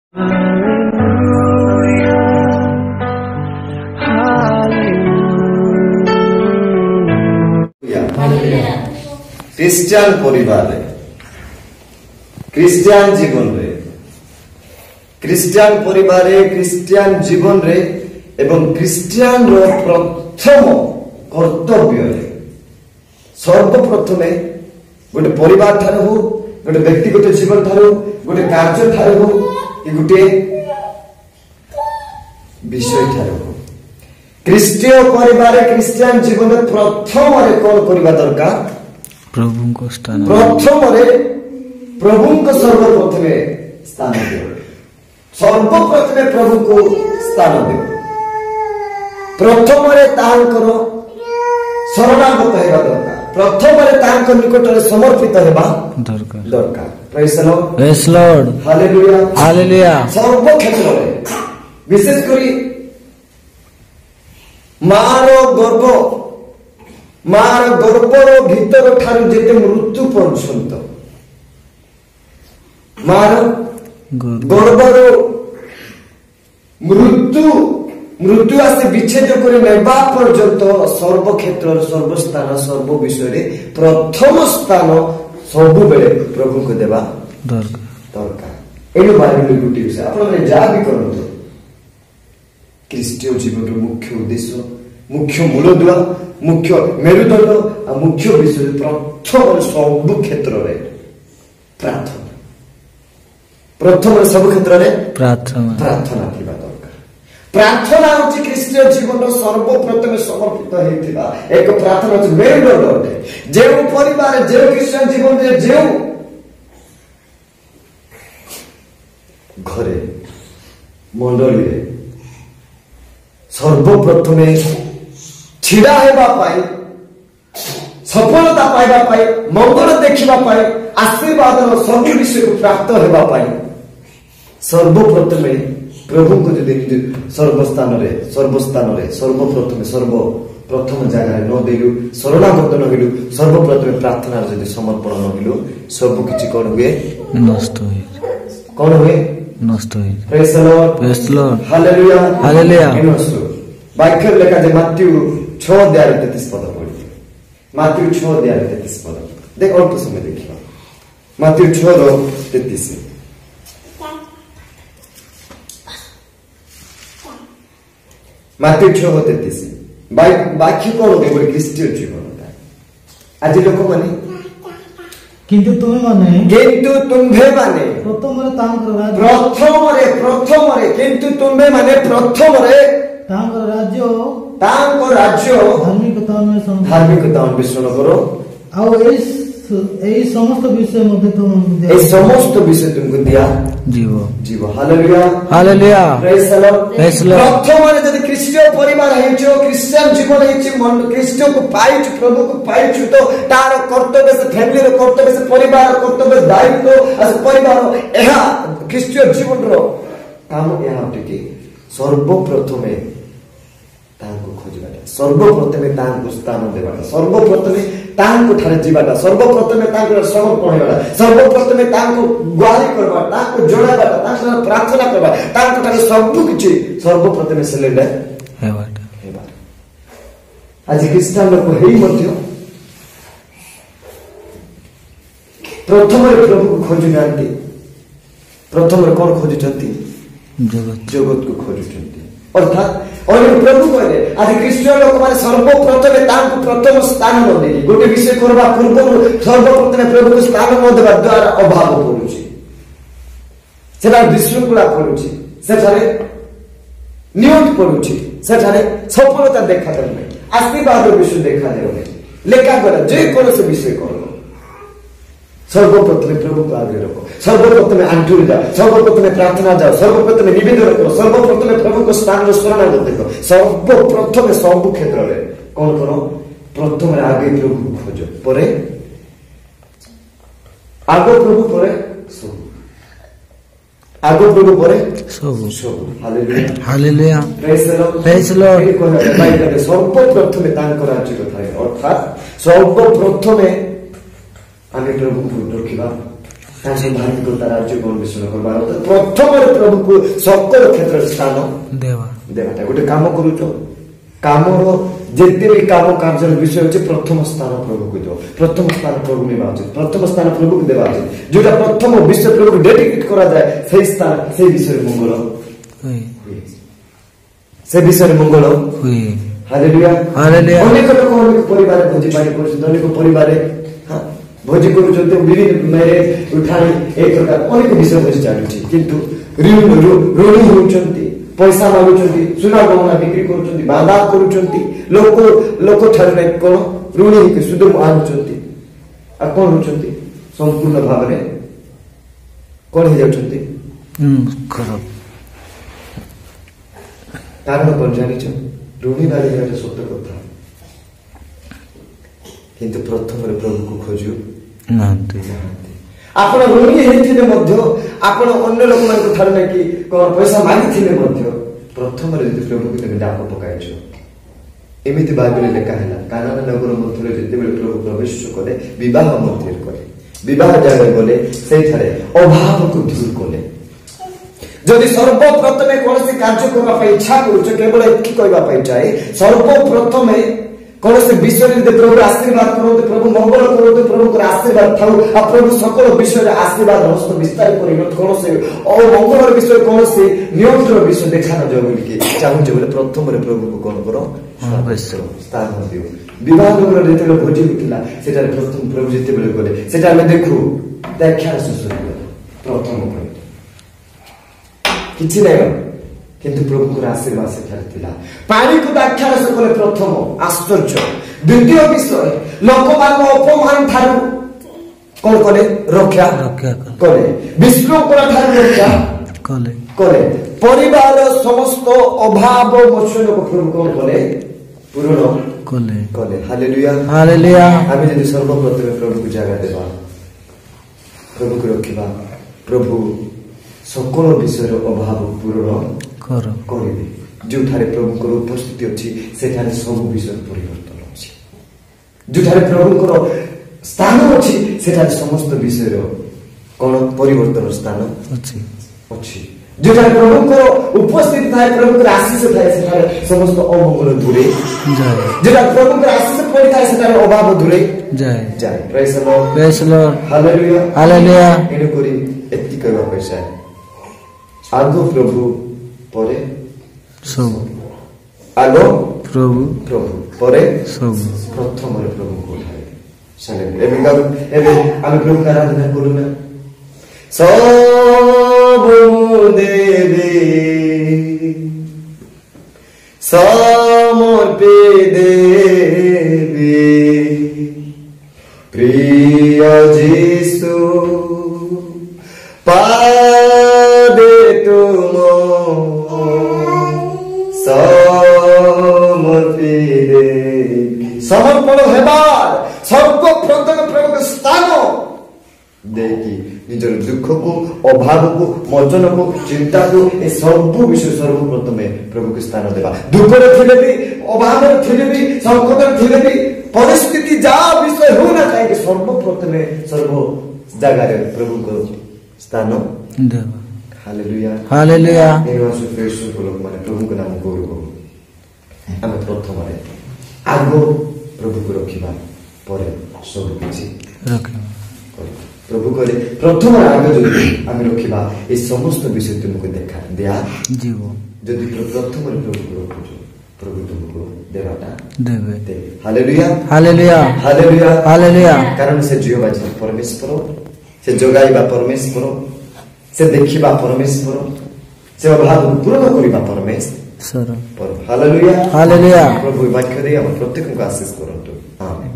Christian ପରିବାରରେ Christian ଜୀବନରେ Christian ପରିବାରରେ ଖ୍ରୀଷ୍ଟିଆନ ଜୀବନରେ ଏବଂ ଖ୍ରୀଷ୍ଟିଆନର ପ୍ରଥମ କର୍ତ୍ତବ୍ୟରେ ସର୍ବପ୍ରଥମେ ଗୋଟେ ପରିବାର ଠାରୁ ହଉ ଗୋଟେ ବ୍ୟକ୍ତିଗତ ଜୀବନ ଠାରୁ ଗୋଟେ କାର୍ଯ୍ୟ ଠାରୁ ହଉ କି ଗୋଟେ ବିଷୟ ଠାରୁ ହଉ ଖ୍ରୀଷ୍ଟୀୟ ପରିବାରରେ ଖ୍ରୀଷ୍ଟିଆନ ଜୀବନରେ ପ୍ରଥମରେ କଣ କରିବା ଦରକାର? ପ୍ରଭୁଙ୍କ ସ୍ଥାନ ପ୍ରଥମରେ ପ୍ରଭୁଙ୍କ ସର୍ବପ୍ରଥମେ ସ୍ଥାନ ଦେବ। ସର୍ବପ୍ରଥମେ ପ୍ରଭୁଙ୍କୁ ସ୍ଥାନ ଦେବ। ପ୍ରଥମରେ ତାହାଙ୍କର ଶରଣାଗତ ହେବା ଦରକାର। ପ୍ରଥମରେ ତାଙ୍କ ନିକଟରେ ସମର୍ପିତ ହେବା ଦରକାର। ପ୍ରେଜ୍ ଦ ଲର୍ଡ। Hallelujah hallelujah. ସର୍ବ କ୍ଷେତ୍ରରେ ବିଶେଷ କରି ମାର ଗର୍ଭର ଭିତର ଠାରୁ ଯେତେ ମୃତ୍ୟୁ ପର୍ଯ୍ୟନ୍ତ ମାର ଗର୍ଭର ମୃତ୍ୟୁ ଆସି ବିଚ୍ଛେଦ କରି ନେବା ପର୍ଯ୍ୟନ୍ତ ସର୍ବକ୍ଷେତ୍ରର ସର୍ବସ୍ଥାନ ସର୍ବ ବିଷୟରେ ପ୍ରଥମ ସ୍ଥାନ ସବୁବେଳେ ପ୍ରଭୁଙ୍କୁ ଦେବା ଦରକାର। ଏଣୁ ବାଇବେଲ ଗୋଟିଏ ବିଷୟ ଆପଣମାନେ ଯାହା ବି କରନ୍ତୁ ଖ୍ରୀଷ୍ଟୀୟ ଜୀବନର ମୁଖ୍ୟ ଉଦ୍ଦେଶ୍ୟ ମୁଖ୍ୟ ମୂଳଦୁଆ ମୁଖ୍ୟ ମେରୁଦଣ୍ଡ ଆଉ ମୁଖ୍ୟ ବିଷୟ ପ୍ରଥମରେ ସବୁ କ୍ଷେତ୍ରରେ ପ୍ରାର୍ଥନା। ପ୍ରଥମରେ ସବୁ କ୍ଷେତ୍ରରେ ପ୍ରାର୍ଥନା ଥିବା ଦରକାର। ପ୍ରାର୍ଥନା ହେଉଛି ଖ୍ରୀଷ୍ଟୀୟ ଜୀବନର ସର୍ବପ୍ରଥମେ ସମର୍ପିତ ହେଇଥିବା ଏକ ପ୍ରାର୍ଥନା ହେଉଛି ମେରୁଦଣ୍ଡ ଅଟେ। ଯେଉଁ ପରିବାର ଯେଉଁ ଖ୍ରୀଷ୍ଟୀୟ ଜୀବନରେ ଯେଉଁ ଘରେ ମଣ୍ଡଳୀରେ ସର୍ବପ୍ରଥମେ ଛିଡ଼ା ହେବା ପାଇଁ ସଫଳତା ପାଇବା ପାଇଁ ମଙ୍ଗଳ ଦେଖିବା ପାଇଁ ଆଶୀର୍ବାଦର ସବୁ ବିଷୟକୁ ପ୍ରାପ୍ତ ହେବା ପାଇଁ ସର୍ବପ୍ରଥମେ ପ୍ରଭୁଙ୍କୁ ଯଦି ନିଜ ସର୍ବସ୍ଥାନରେ ସର୍ବପ୍ରଥମ ଜାଗାରେ ନ ଦେଇଲୁ ଶରଣାଗତ ନ ହେଲୁ ସର୍ବପ୍ରଥମେ ପ୍ରାର୍ଥନାର ଯଦି ସମର୍ପଣ ନ ହେଲୁ ସବୁ କିଛି କଣ ହୁଏ? ନଷ୍ଟ ହୁଏ। କଣ ହୁଏ? ନଷ୍ଟ ହୁଏ। ପ୍ରେଜ୍ ଦ ଲର୍ଡ। Hallelujah hallelujah. ବାକ୍ୟରେ ଲେଖା ଯେ ମାଥ୍ୟୁ 6:33 ପଦ ପଢିବେ। ମାଥ୍ୟୁ 6:33 ପଦ ଦେଖ ଅଳ୍ପ ସମୟ ଦେଖିବା। ମାଥ୍ୟୁ 6:33 ମାଥ୍ୟୁ 6:33 ବାକ୍ୟ କଣ ଗୋଟେ ଖ୍ରୀଷ୍ଟୀୟ ଜୀବନଟା ଆଜି ଲୋକମାନେ କିନ୍ତୁ ତୁମେମାନେ ପ୍ରଥମରେ କିନ୍ତୁ ତୁମେମାନେ ପ୍ରଥମରେ ତାଙ୍କ ରାଜ୍ୟ ଧାର୍ମିକତା ଅନ୍ୱେଷଣ କର ଆଉ এই সমস্ত বিষয় মধ্যে ତୁମକୁ ଦିଆଯିବ। Hallelujah hallelujah. ପ୍ରେଜ୍ ଦ ଲର୍ଡ। ପ୍ରଥମରେ ଯଦି ଖ୍ରୀଷ୍ଟୀୟ ପରିବାର ହେଇଛ ଖ୍ରୀଷ୍ଟିଆନ ଜୀବନ ହେଇଛି ଖ୍ରୀଷ୍ଟକୁ ପାଇଛୁ ପ୍ରଭୁକୁ ପାଇଛୁ ତ ତାର କର୍ତ୍ତବ୍ୟ ସେ ଫ୍ୟାମିଲିର କର୍ତ୍ତବ୍ୟ ସେ ପରିବାର କର୍ତ୍ତବ୍ୟ ଦାୟିତ୍ୱ ପରିବାର ଏହା ଖ୍ରୀଷ୍ଟୀୟ ଜୀବନର କାମ ଏହା ଅଟେ ସର୍ବପ୍ରଥମେ ତାଙ୍କୁ ଖୋଜିବାଟା ସର୍ବପ୍ରଥମେ ତାଙ୍କୁ ସ୍ଥାନ ଦେବାଟା ସର୍ବପ୍ରଥମେ ତାଙ୍କୁ ଠାରେ ଯିବାଟା ସର୍ବପ୍ରଥମେ ତାଙ୍କର ସମର୍ପଣ ହେବାଟା ସର୍ବପ୍ରଥମେ ତାଙ୍କୁ ଗୁହାରି କରିବା ତାଙ୍କୁ ଜଣାଇବାଟା ତାଙ୍କ ପ୍ରାର୍ଥନା କରିବା ତାଙ୍କ ଠାରେ ସବୁ କିଛି ସର୍ବପ୍ରଥମେ ସିଲେଣ୍ଡର ହେବାଟା। ଆଜି ଖ୍ରୀଷ୍ଟିଆନ ଲୋକ ହେଇ ମଧ୍ୟ ପ୍ରଥମରେ ପ୍ରଭୁକୁ ଖୋଜୁନାହାନ୍ତି। ପ୍ରଥମରେ କଣ ଖୋଜୁଛନ୍ତି? ଜଗତକୁ ଖୋଜୁଛନ୍ତି। ଅର୍ଥାତ୍ ପ୍ରଭୁ କହିଲେ ଆଜି ଖ୍ରୀଷ୍ଟୀୟ ଲୋକମାନେ ସର୍ବପ୍ରଥମେ ତାଙ୍କୁ ପ୍ରଥମ ସ୍ଥାନ ନ ଦେଇକି ଗୋଟେ ବିଷୟ କରିବା ପୂର୍ବରୁ ସର୍ବପ୍ରଥମେ ପ୍ରଭୁକୁ ସ୍ଥାନ ନ ଦେବା ଦ୍ୱାରା ଅଭାବ ପଡୁଛି ସେଠାରେ ବିଶୃଙ୍ଖଳା ପଡୁଛି ସେଠାରେ ନିୟମ ପଡୁଛି ସେଠାରେ ସଫଳତା ଦେଖାଯାଉନାହିଁ ଆଶୀର୍ବାଦର ବିଷୟ ଦେଖାଯାଉନାହିଁ ଲେଖା ଗଲା ଯେକୌଣସି ବିଷୟ କର ସର୍ବପ୍ରଥମେ ପ୍ରଭୁକୁ ଆଗରେ ରଖ ସର୍ବପ୍ରଥମେ ଆଣ୍ଠୁରେ ଯାଅ ସର୍ବପ୍ରଥମେ ପ୍ରାର୍ଥନା ଯାଅ ସର୍ବପ୍ରଥମେ ନିବେଦନ କର ସର୍ବପ୍ରଥମେ ପ୍ରଭୁଙ୍କ ସ୍ଥାନର ଶରଣାଗତ ଦେଖ ସର୍ବପ୍ରଥମେ ସବୁ କ୍ଷେତ୍ରରେ କଣ କର ପ୍ରଥମରେ ଆଗେ ପ୍ରଭୁକୁ ଖୋଜ ପରେ ଆଗ ପ୍ରଭୁ ପରେ ସବୁ ଆଗ ପ୍ରଭୁ ପରେ ସବୁ ହାଲେଲୁୟା ହାଲେଲୁୟା। ପ୍ରେଜ୍ ଦ ଲର୍ଡ। ସର୍ବପ୍ରଥମେ ତାଙ୍କ ରାଜ୍ୟ କଥା ଅର୍ଥାତ୍ ସର୍ବପ୍ରଥମେ ଆମେ ପ୍ରଭୁଙ୍କୁ ରଖିବା धार्मिकता राज्य अन्वेषण करवा प्रथम प्रभु को सकल क्षेत्र स्थान देवाटा गोटे काम करूच कामर जिते भी काम कार्य विषय अच्छे प्रथम स्थान प्रभु को दो प्रथम स्थान प्रभु ने प्रथम स्थान प्रभु को देवा उचित जोटा प्रथम विश्व प्रभु को डेडिकेट करा जाए से स्थान से विषय मंगल से विषय मंगल हालेलुया हालेलुया अनेक लोक अनेक परिवार भोजी पानी कर अनेक परिवार भोजी कर विभिन्न मैरेज उठाणी एक प्रकार अनेक विषय भोजी चलुची किंतु ऋणी होउचंती पैसा मागुचंती सुना गहना बिक्री करूचंती बाधा करूचंती लोक ठार नै कोन ऋणी के सुध आनुचंती आ कोन होचंती संपूर्ण भाव रे कोन हे जाउचंती खराब कारण कोन जानिछ ऋणी वाली है सत्य कथा किंतु प्रथम प्रभु को खोजु आपण ऋणी हेथिले मध्य आपण अन्य लोक मान को ठार नै कि कोन पैसा मागिथिले मध्य प्रथम रे प्रभु को तमे डाक पकाइछो एमिति बाइबल लेखा हैला कानन नगर मध्य जेते बेले प्रभु प्रवेश करे विवाह मध्य करे विवाह जाय बोले सेई थारे अभाव को दूर कोले जदि सर्वप्रथमे कौन कार्य करने इच्छा करुच केवल एति कहवाई चाहे सर्वप्रथमे कौन विषय प्रभु आशीर्वाद करो प्रभु मंगल करो प्रभु आशीर्वाद था प्रभु सकल विषय आशीर्वाद हस्त विस्तार कर कौन अमंगल विषय कौन नियंत्रण विषय देखा न जाए बोलिए चाहूचे बोले प्रथम प्रभु को कौन कर स्थान दियो विवाह नगर जो भोजी होता से प्रथम प्रभु जिते गले से देखू व्याख्या शेष प्रथम किसी नहीं किंतु प्रभु को आशीर्वाद से पानी को व्याख्या कले प्रथम आश्चर्य द्वितीय विषय लोक मान अपमान ठारू कौन कले रक्षा कले विशृंखला ठारू रक्षा कले परिवार समस्त अभाव मोचन को प्रभु कौन कले पूर्ण कले हालेलुया हालेलुया आमे यदि सर्वप्रथम प्रभु को जगह देबा प्रभु को रखिबा प्रभु सकल विषय अभाव पूर्ण करेंगे जो प्रभु उपस्थिति अच्छी से सब विषय परिवर्तन अच्छी जो प्रभु स्थान अच्छी से समस्त विषय कौन परिवर्तन स्थान अच्छी जो प्रभु उपस्थिति थाए प्रभु आशीष थाए समस्त अमंगल दूरे जो प्रभु आशीष पड़ी थाए अभाव दूरे जाए praise the Lord hallelujah hallelujah एनु करी एति कहबा पैसा आगो प्रभु परे सब आगो प्रभु परे सब प्रथम प्रभु को उठाए साले एबे आमे प्रभु का आराधना करू ना सब देवे समर्पे देवे प्रिय यीशु पादे तुम समर्पण हेबार सर्वप्रथम प्रभु स्थान देखी निजर दुख को अभाव को मोचन को चिंता को ए सब विषय सर्वप्रथम प्रभु को स्थान देवा दुख थिले भी अभाव थिले भी संकट थिले भी परिस्थिति जा विषय हो ना चाहिए सर्वप्रथम सर्व जगह प्रभु को स्थान देवा हालेलुया हालेलुया एवासु फेसु को लोग माने प्रभु को नाम गौरव हम प्रथम आगो प्रभु को रखिबा परे सब किछि रखिबा प्रभु करे प्रथम आगो जदि हम रखिबा ए समस्त विषय तुमको देखा दिया जीव जदि प्रथम प्रभु को रखो प्रभु तुमको देवाटा देवे हालेलुया हालेलुया हालेलुया हालेलुया कारण से जीव बाजी परमेश्वर से जोगाइबा परमेश्वर से देखिबा परमेश्वर से अभाव पूर्ण करिबा परमेश्वर हालेलुया हालेलुया प्रभु वाक्य दे हम प्रत्येक को आशीष करंतु आमेन।